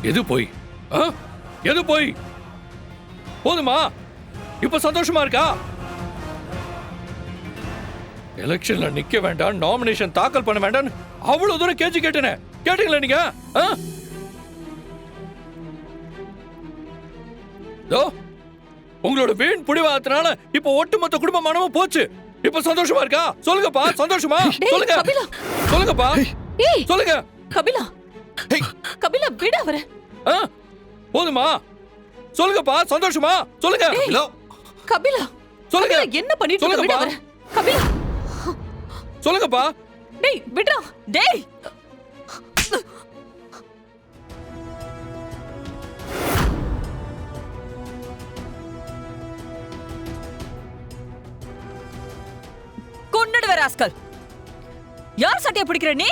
எது போய் எது போய் போதுமா? இப்ப சந்தோஷமா இருக்கா? எலெக்ஷன்ல நிக்க வேண்டாம், நாமினேஷன் தாக்கல் பண்ண வேண்டாம் அவ்வளவு தூரம் கேள்வி கேட்டேனே, கேட்டீங்களா நீங்க? உங்களோட வீண் புடிவாதத்தினால இப்ப ஒட்டுமொத்த குடும்ப மனமும் போச்சு. இப்ப சந்தோஷமா இருக்கா? சொல்லுங்கப்பா, சந்தோஷமா? சொல்லுங்க சொல்லுங்கப்பா, சொல்லுங்க. கபிலா, கபிலா விட அவர. போதுமா? சொல்லுங்கப்பா, சந்தோஷமா? சொல்லுங்க. கபிலா, சொல்லுங்க. என்ன பண்ணிட்டு இருக்க? விட அவர. கபிலா, சொல்லுங்கப்பா. டேய் விடுடா. டேய் கொன்னுடுவே ராஸ்கல். யார் சட்டையை பிடிக்கிற நீ?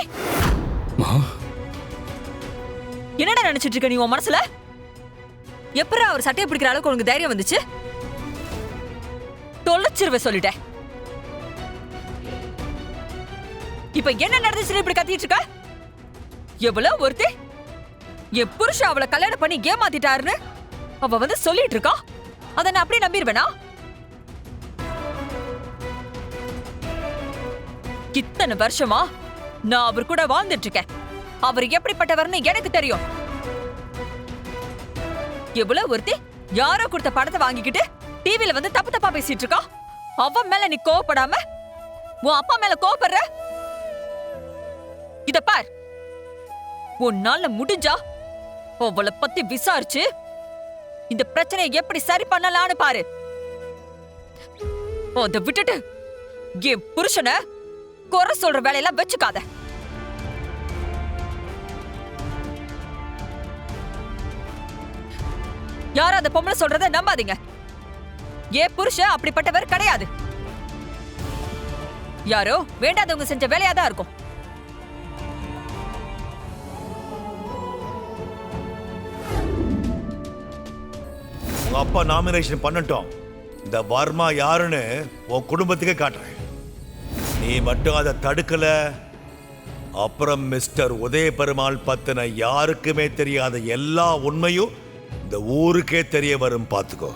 என்னடா நினைச்சிட்டு இருக்க நீ உன் மனசுல? எப்பரா அவர் சட்டையை பிடிக்கிற அளவுக்கு உனக்கு தைரியம் வந்துச்சு? தொலைச்சிருவே சொல்லிட்டேன். இப்ப என்ன நடந்துச்சு இப்படி கத்திட்டு இருக்க? எவ்வளவு ஒருத்தி என் புருஷன் அவளை கல்யாணம் பண்ணி ஏமாத்திட்டாருன்னு அவ வந்து சொல்லிட்டு இருக்கா. அதை நான் அப்படியே நம்பிடுவேனா? இத்தனை வருஷமா நான் அவர் கூட வாழ்ந்துட்டு இருக்கேன். அவர் எப்படிப்பட்டவர்னு எனக்கு தெரியும். எவ்வளவு ஒருத்தி யாரோ கொடுத்த படத்தை வாங்கிக்கிட்டு டிவில வந்து தப்பு தப்பா பேசிட்டு இருக்கா. அவன் மேல நீ கோவப்படாம உன் அப்பா மேல கோவப்படுற. இத பார், உன்னால முடிஞ்சா அவளை பத்தி விசாரிச்சு இந்த பிரச்சனையை எப்படி சரி பண்ணலான்னு பாரு. அதை விட்டுட்டு என் புருஷனை குறை சொல்ற வேலையெல்லாம் வச்சுக்காத. யாரும் அந்த பொம்பளை சொல்றத நம்பாதீங்க. என் புருஷன் அப்படிப்பட்டவர் கிடையாது. யாரோ வேண்டாதவங்க செஞ்ச வேலையாதான் இருக்கும். உங்க அப்பா நாமினேஷன் பண்ணட்டும். இந்த வர்மா யாருன்னு உன் குடும்பத்துக்கே காட்டுறேன். நீ மட்டும் அதை தடுக்கல, அப்புறம் மிஸ்டர் உதய பெருமாள் பத்தின யாருக்குமே தெரியாத எல்லா உண்மையும் இந்த ஊருக்கே தெரிய வரும். பார்த்துக்கோ.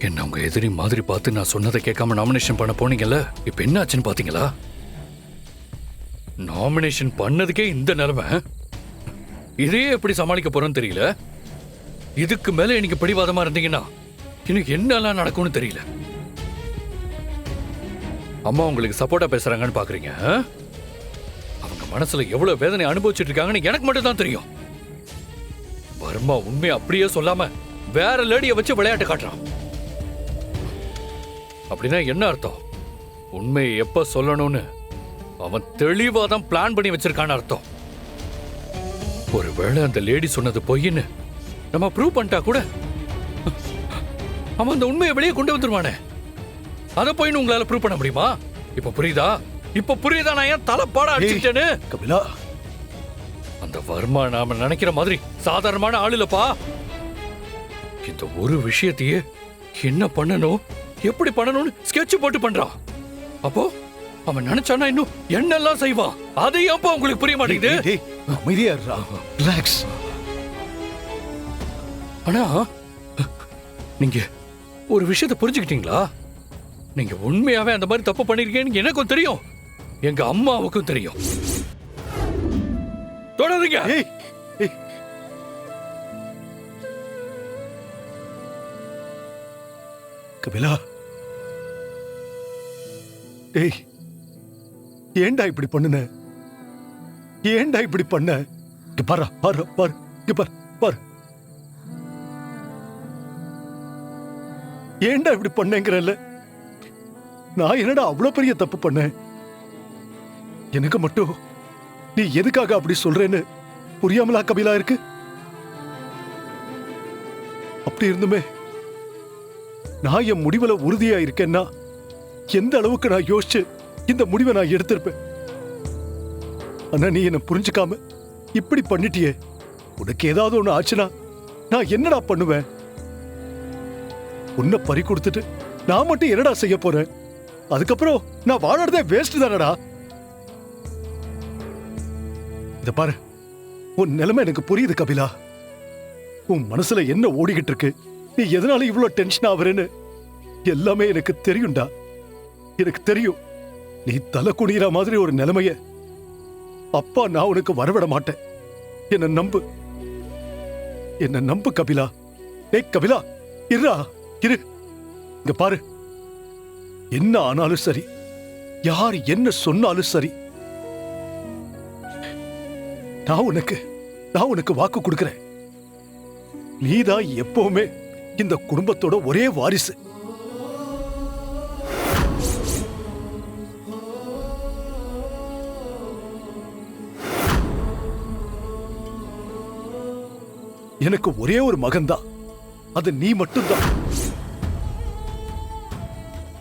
என்ன உங்க எதிரி மாதிரி பார்த்து நான் சொன்னதை கேட்காம நாமினேஷன் பண்ண போனீங்கல்ல, இப்ப என்ன ஆச்சுன்னு பாத்தீங்களா? நாமினேஷன் பண்ணதுக்கே இந்த நிலைமை. இதே எப்படி சமாளிக்க போறோன்னு தெரியல. இதுக்கு மேல எனக்கு பிடிவாதமா இருந்தீங்கன்னா எனக்கு என்னெல்லாம் நடக்கும்னு தெரியல. அம்மா உங்களுக்கு சப்போர்ட்டா பேசுறாங்கன்னு பாக்குறீங்க. அவங்க மனசுல எவ்வளவு வேதனை அனுபவிச்சுட்டு இருக்காங்கன்னு எனக்கு மட்டும் தான் தெரியும். வர்மா உண்மையை அப்படியே சொல்லாம வேற லேடியை வச்சு விளையாட்டு காட்டுறான். அப்படின்னா என்ன அர்த்தம்? உண்மையை எப்ப சொல்லணும்னு அவன் தெளிவா தான் பிளான் பண்ணி வச்சிருக்கான்னு அர்த்தம். ஒருவேளை அந்த லேடி சொன்னது பொய்ன்னு நம்ம ப்ரூவ் பண்ணிட்டா கூட அவன் அந்த உண்மையை வெளியே கொண்டு வந்துருவானே. அதை போயின்னு உங்களால ப்ரூவ் பண்ண முடியுமா? இப்ப புரியுதா? இப்ப புரியுதா நான் ஏன் தலைப்பாட அடிச்சிட்டேன்னு? கபிலா, அந்த வர்மா நாம நினைக்கிற மாதிரி சாதாரணமான ஆள் இல்லப்பா. இந்த ஒரு விஷயத்தையே என்ன பண்ணணும், எப்படி பண்ணணும்னு ஸ்கெட்ச் போட்டு பண்றான். அப்போ அவன் நினைச்சானா இன்னும் என்னெல்லாம் செய்வான். அது ஏன்ப்பா உங்களுக்கு புரிய மாட்டேங்குது? அமைதியா இருடா, ரிலாக்ஸ். ஆனா நீங்க ஒரு விஷயத்தை புரிஞ்சுக்கிட்டீங்களா? நீங்க உண்மையாவே அந்த மாதிரி தப்பு பண்ணிருக்கீங்கன்னு எனக்கும் தெரியும், எங்க அம்மாவுக்கும் தெரியும். தொடருங்க. கபிலா, டேய், ஏண்டா இப்படி பண்ணுன? ஏண்டா இப்படி பண்ண? பாரு பாரு பாரு, பாரு பாரு, ஏண்டா இப்படி பண்ணேங்கிறல்ல? நான் என்னடா அவ்வளவு பெரிய தப்பு பண்ணேன்? எனக்கு மட்டும் நீ எதுக்காக அப்படி சொல்றேன்னு புரியாமலா கபிலா இருக்கு? அப்படி இருந்துமே நான் என் முடிவுல உறுதியா இருக்கேன்னா எந்த அளவுக்கு நான் யோசிச்சு இந்த முடிவை நான் எடுத்திருப்பேன். ஆனா நீ என்ன புரிஞ்சுக்காம இப்படி பண்ணிட்டியே. உனக்கு ஏதாவது ஒண்ணு ஆச்சுன்னா நான் என்னடா பண்ணுவேன்? உன்னை பறி கொடுத்துட்டு நான் மட்டும் என்னடா செய்ய போறேன்? அதுக்கப்புறம் நான் வாழறதே வேஸ்ட் தானடா. இத பாரு, உன் நிலைமை எனக்கு புரியுது கபிலா. உன் மனசுல என்ன ஓடிக்கிட்டு இருக்கு, நீ எதனால இவ்வளவு டென்ஷன் ஆகுறேன்னு எல்லாமே எனக்கு தெரியும்டா. எனக்கு தெரியும். நீ தலை குனிகிற மாதிரி ஒரு நிலைமைய அப்பா நான் உனக்கு வரவிட மாட்டேன். என்ன நம்பு, என்ன நம்பு கபிலா. ஏய் கபிலா, இரு. இங்க பாரு, என்ன ஆனாலும் சரி, யார் என்ன சொன்னாலும் சரி, நான் உனக்கு வாக்கு கொடுக்கிறேன். நீதான் எப்பவுமே இந்த குடும்பத்தோட ஒரே வாரிசு. எனக்கு ஒரே ஒரு மகன்தான். அது நீ மட்டும்தான்.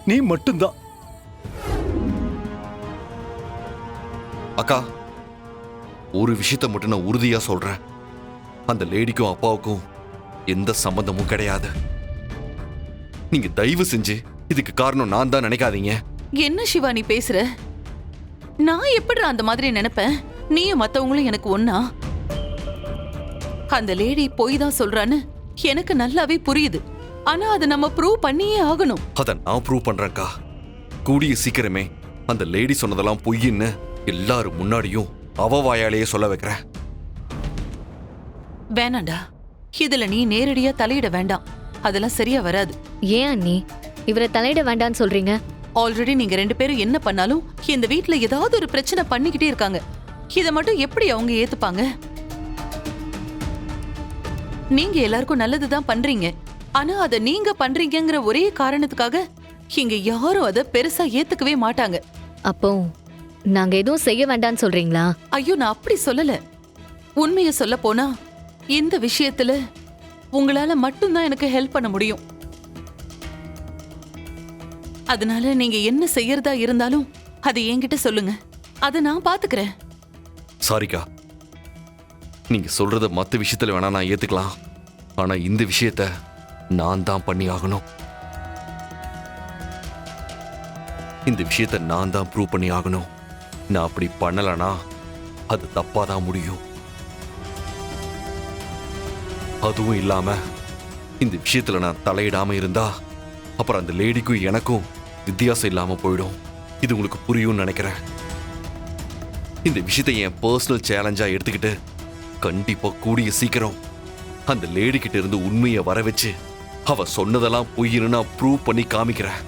நீ மட்டும்தான். அக்கா, ஒரு விஷயத்தை மட்டும் நான் உறுதியா சொல்றேன். அந்த லேடிக்கும் அப்பாவுக்கும் எந்த சம்பந்தமும் கிடையாது. நீங்க தயவு செஞ்சு இதுக்கு காரணம் நான் தான் நினைக்காதீங்க. என்ன சிவா நீ பேசுற? நான் எப்படி அந்த மாதிரி நினைப்பேன்? நீயும் மத்தவங்களும் எனக்கு ஒண்ணா? அந்த லேடி போய் தான் சொல்றான்னு எனக்கு நல்லாவே புரியுது. ஆனா அதை நம்ம ப்ரூவ் பண்ணியே ஆகணும். அத நான் ப்ரூவ் பண்றேன்க்கா. கூடிய சீக்கிரமே அந்த லேடி சொன்னதெல்லாம் பொய்ன்னு எல்லாரும் முன்னாடியும் அவ வாயாலேயே சொல்ல வைக்கிறேன். வேணாண்டா, இதுல நீ நேரடியா தலையிட வேண்டாம். அதெல்லாம் சரியா வராது. ஏன் அண்ணி இவரை தலையிட வேண்டாம்னு சொல்றீங்க? ஆல்ரெடி நீங்க 2 பேரும் என்ன பண்ணாலும் இந்த வீட்ல ஏதாவது ஒரு பிரச்சனை பண்ணிக்கிட்டே இருக்காங்க. இத மட்டும் எப்படி அவங்க ஏத்துப்பாங்க? நீங்க எல்லாருக்கும் நல்லதுதான் பண்றீங்க. ஆனா அத நீங்க பண்றீங்கங்கிற ஒரே காரணத்துக்காக இங்க யாரும் அத பெருசா ஏத்துக்கவே மாட்டாங்க. அப்போ நாங்க எதுவும் செய்ய வேண்டாம்னு சொல்றீங்களா? ஐயோ, நான் அப்படி சொல்லல. உண்மைய சொல்ல போனா இந்த விஷயத்துல உங்களால மட்டும்தான் எனக்கு ஹெல்ப் பண்ண முடியும். அதனால நீங்க என்ன செய்யறதா இருந்தாலும் அதை என்கிட்ட சொல்லுங்க. அதை நான் பாத்துக்கிறேன். சாரிக்கா, நீங்க சொல்றத மத்த விஷயத்துல வேணா நான் ஏத்துக்கலாம். ஆனா இந்த விஷயத்த நான் தான் பண்ணி ஆகணும். இந்த விஷயத்த நான் தான் ப்ரூவ் பண்ணி ஆகணும். நான் அப்படி பண்ணலனா அது தப்பாதான் முடியும். அதுவும் இல்லாம இந்த விஷயத்துல நான் தலையிடாம இருந்தா அப்புறம் அந்த லேடிக்கும் எனக்கும் வித்தியாசம் இல்லாம போயிடும். இது உங்களுக்கு புரியும்னு நினைக்கிறேன். இந்த விஷயத்தை என் பர்சனல் சேலஞ்சா எடுத்துக்கிட்டு கண்டிப்பா கூடிய சீக்கிரம் அந்த லேடி கிட்ட இருந்து உண்மையை வர வச்சு அவ சொன்னதெல்லாம் பொய்ன்னு நான் ப்ரூவ் பண்ணி காமிக்கிறேன்.